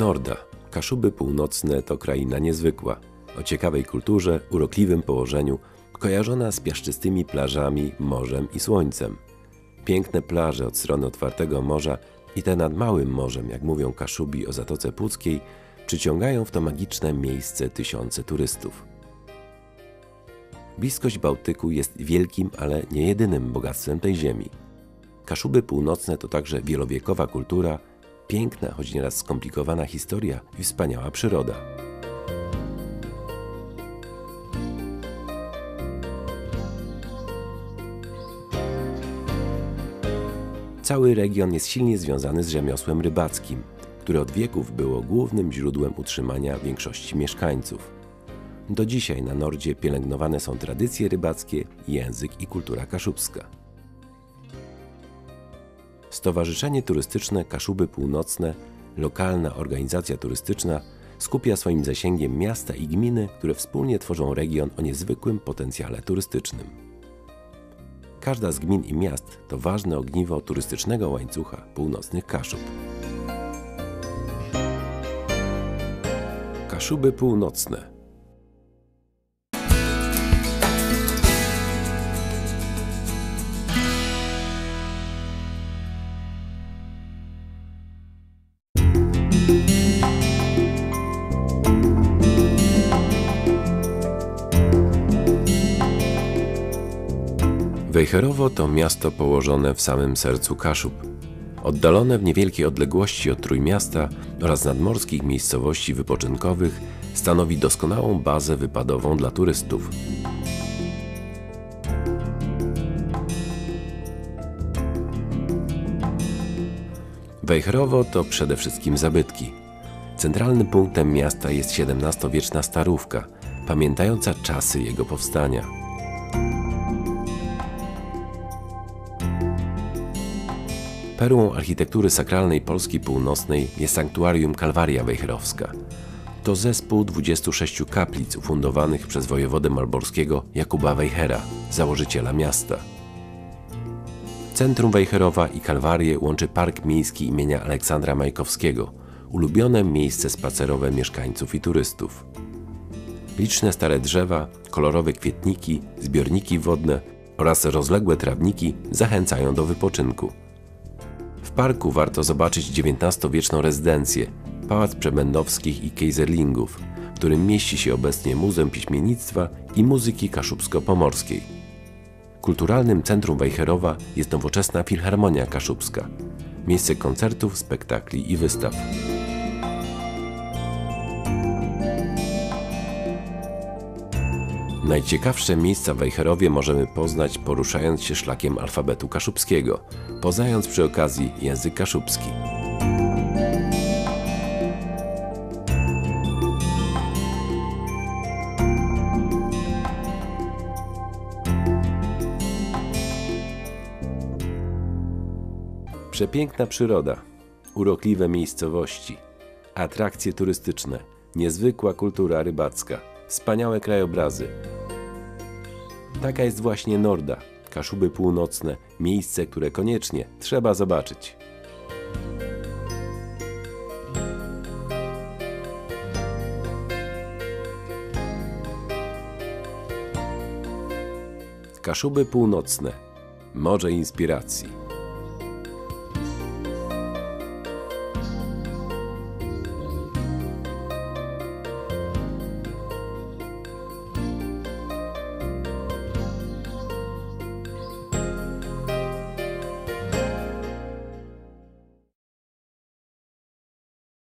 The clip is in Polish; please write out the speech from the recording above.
Norda, Kaszuby Północne to kraina niezwykła, o ciekawej kulturze, urokliwym położeniu, kojarzona z piaszczystymi plażami, morzem i słońcem. Piękne plaże od strony otwartego morza i te nad Małym Morzem, jak mówią Kaszubi o Zatoce Puckiej, przyciągają w to magiczne miejsce tysiące turystów. Bliskość Bałtyku jest wielkim, ale nie jedynym bogactwem tej ziemi. Kaszuby Północne to także wielowiekowa kultura, piękna, choć nieraz skomplikowana historia i wspaniała przyroda. Cały region jest silnie związany z rzemiosłem rybackim, które od wieków było głównym źródłem utrzymania większości mieszkańców. Do dzisiaj na Nordzie pielęgnowane są tradycje rybackie, język i kultura kaszubska. Stowarzyszenie Turystyczne Kaszuby Północne, lokalna organizacja turystyczna, skupia swoim zasięgiem miasta i gminy, które wspólnie tworzą region o niezwykłym potencjale turystycznym. Każda z gmin i miast to ważne ogniwo turystycznego łańcucha północnych Kaszub. Kaszuby Północne. Wejherowo to miasto położone w samym sercu Kaszub. Oddalone w niewielkiej odległości od Trójmiasta oraz nadmorskich miejscowości wypoczynkowych, stanowi doskonałą bazę wypadową dla turystów. Wejherowo to przede wszystkim zabytki. Centralnym punktem miasta jest XVII-wieczna Starówka, pamiętająca czasy jego powstania. Perłą architektury sakralnej Polski Północnej jest sanktuarium Kalwaria Wejherowska. To zespół 26 kaplic ufundowanych przez wojewodę malborskiego Jakuba Wejhera, założyciela miasta. Centrum Wejherowa i Kalwarię łączy Park Miejski imienia Aleksandra Majkowskiego, ulubione miejsce spacerowe mieszkańców i turystów. Liczne stare drzewa, kolorowe kwietniki, zbiorniki wodne oraz rozległe trawniki zachęcają do wypoczynku. W parku warto zobaczyć XIX-wieczną rezydencję, Pałac Przebędowskich i Kejzerlingów, w którym mieści się obecnie Muzeum Piśmiennictwa i Muzyki Kaszubsko-Pomorskiej. Kulturalnym centrum Wejherowa jest nowoczesna Filharmonia Kaszubska, miejsce koncertów, spektakli i wystaw. Najciekawsze miejsca w Wejherowie możemy poznać, poruszając się szlakiem alfabetu kaszubskiego, poznając przy okazji język kaszubski. Przepiękna przyroda, urokliwe miejscowości, atrakcje turystyczne, niezwykła kultura rybacka, wspaniałe krajobrazy. Taka jest właśnie Norda, Kaszuby Północne, miejsce, które koniecznie trzeba zobaczyć. Kaszuby Północne, morze inspiracji.